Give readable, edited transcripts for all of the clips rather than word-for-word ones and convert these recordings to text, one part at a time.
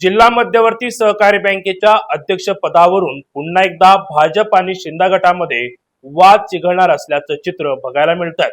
जिल्हा मध्यवर्ती सहकारी बँकेच्या अध्यक्षपदावरून पुन्हा एकदा भाजप आणि शिंदे गटामध्ये वाद चिघळणार असल्याचं चित्र बघायला मिळतंय।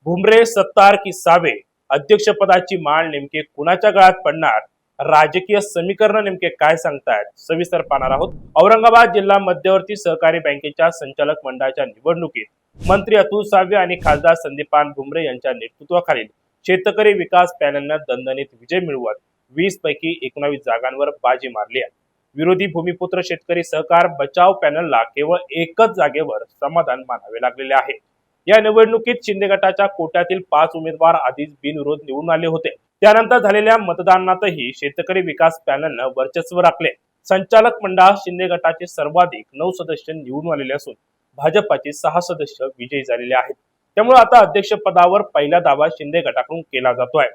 भुमरे, सत्तार की सावे अध्यक्षपदाची माळ नेमके कुणाच्या गळ्यात पडणार, राजकीय समीकरण नेमके काय सांगतायत, सविस्तर पाहणार आहोत। औरंगाबाद जिल्हा मध्यवर्ती सहकारी बँकेच्या संचालक मंडळाच्या निवडणुकीत मंत्री अतुल सावे आणि खासदार संदीपान भुमरे यांच्या नेतृत्वाखालील शेतकरी विकास पॅनलने दणदणीत विजय मिळवत 20 पैकी 19 जागांवर बाजी मारली आहे। विरोधी भूमिपुत्र शेतकरी सहकार बचाव पॅनलला केवळ एकच जागेवर समाधान मानावे लागलेले आहे। या निवडणुकीत शिंदे गटाच्या कोट्यातील 5 उमेदवार आधीच बिनविरोध निवडून आले होते। त्यानंतर झालेल्या मतदानातही शेतकरी विकास पॅनलने वर्चस्व राखले। संचालक मंडळात शिंदे गटाचे सर्वाधिक 9 सदस्य निवडून आलेले असून भाजपाचे 6 सदस्य विजयी झालेले आहेत। त्यामुळे आता अध्यक्षपदावर पहिला दावा शिंदे गटाकडून केला जातोय।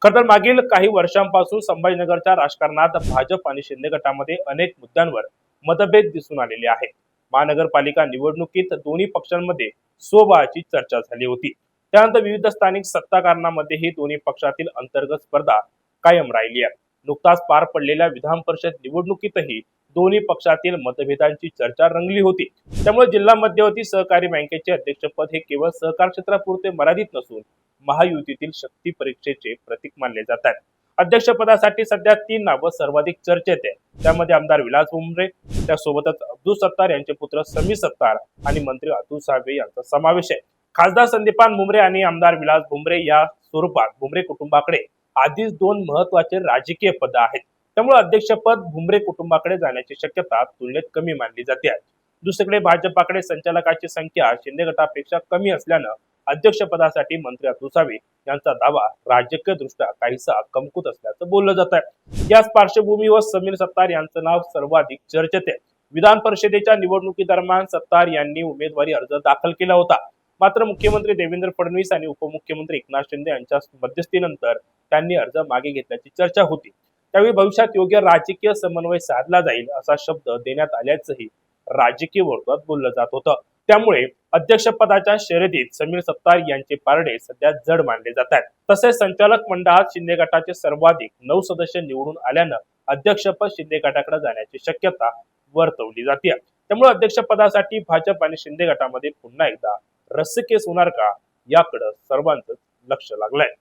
खरं तर मागील काही वर्षांपासून संभाजीनगरच्या राजकारणात भाजप आणि शिंदे गटामध्ये अनेक मुद्द्यांवर मतभेद दिसून आलेले आहेत। महानगरपालिका निवडणुकीत दोन्ही पक्षांमध्ये स्वबळाची चर्चा झाली होती। त्यानंतर विविध स्थानिक सत्ता कारणांमध्येही दोन्ही पक्षातील अंतर्गत स्पर्धा कायम राहिली आहे। नुकताच पार पडलेल्या विधान परिषद निवडणुकीतही दोन्ही पक्षातील मतभेदांची चर्चा रंगली होती। त्यामुळे जिल्हा मध्यवर्ती सहकारी बँकेचे अध्यक्षपद हे केवळ सहकार क्षेत्रापुरते मर्यादित नसून महायुतीतील शक्ती परीक्षेचे प्रतीक मानले जात आहे। अध्यक्षपदासाठी सध्या 3 नावं सर्वाधिक चर्चेत आहेत। त्यामध्ये आमदार विलास भुमरे, त्यासोबतच अब्दुल सत्तार यांचे पुत्र समीर सत्तार आणि मंत्री अतुल सावे यांचा समावेश आहे। खासदार संदीपान भुमरे आणि आमदार विलास भुमरे या स्वरूपात भुमरे कुटुंबाकडे आधीच 2 महत्त्वाचे राजकीय पद आहेत। त्यामुळे अध्यक्षपद भुमरे कुटुंबाकडे जाण्याची शक्यता तुलनेत कमी मानली जाते। दुसरीकडे भाजपाकडे संचालकांची संख्या शिंदे गटापेक्षा कमी असल्यानं अध्यक्षपदासाठी मंत्री अतुल सावे यांचा दावा राजकीय दृष्ट्या काहीसा कमकुत असल्याचं बोललं जात आहे। याच पार्श्वभूमीवर समीर सत्तार यांचं नाव सर्वाधिक चर्चेत आहे। विधान परिषदेच्या निवडणुकीदरम्यान सत्तार यांनी उमेदवारी अर्ज दाखल केला होता। मात्र मुख्यमंत्री देवेंद्र फडणवीस आणि उपमुख्यमंत्री एकनाथ शिंदे यांच्या मध्यस्थीनंतर त्यांनी अर्ज मागे घेतल्याची चर्चा होती। त्यावेळी भविष्यात योग्य राजकीय समन्वय साधला जाईल असा शब्द देण्यात आल्याचंही राजकीय वर्तुळात बोललं जात होतं। त्यामुळे अध्यक्षपदाच्या शर्यतीत समीर सत्तार यांचे पारडे सध्या जड मानले जात आहेत। तसेच संचालक मंडळात शिंदे गटाचे सर्वाधिक 9 सदस्य निवडून आल्यानं अध्यक्षपद शिंदे गटाकडे जाण्याची शक्यता वर्तवली जाते। त्यामुळे अध्यक्षपदासाठी भाजप आणि शिंदे गटामध्ये पुन्हा एकदा रस्सीखेच होणार का, याकडे सर्वांचं लक्ष लागलंय।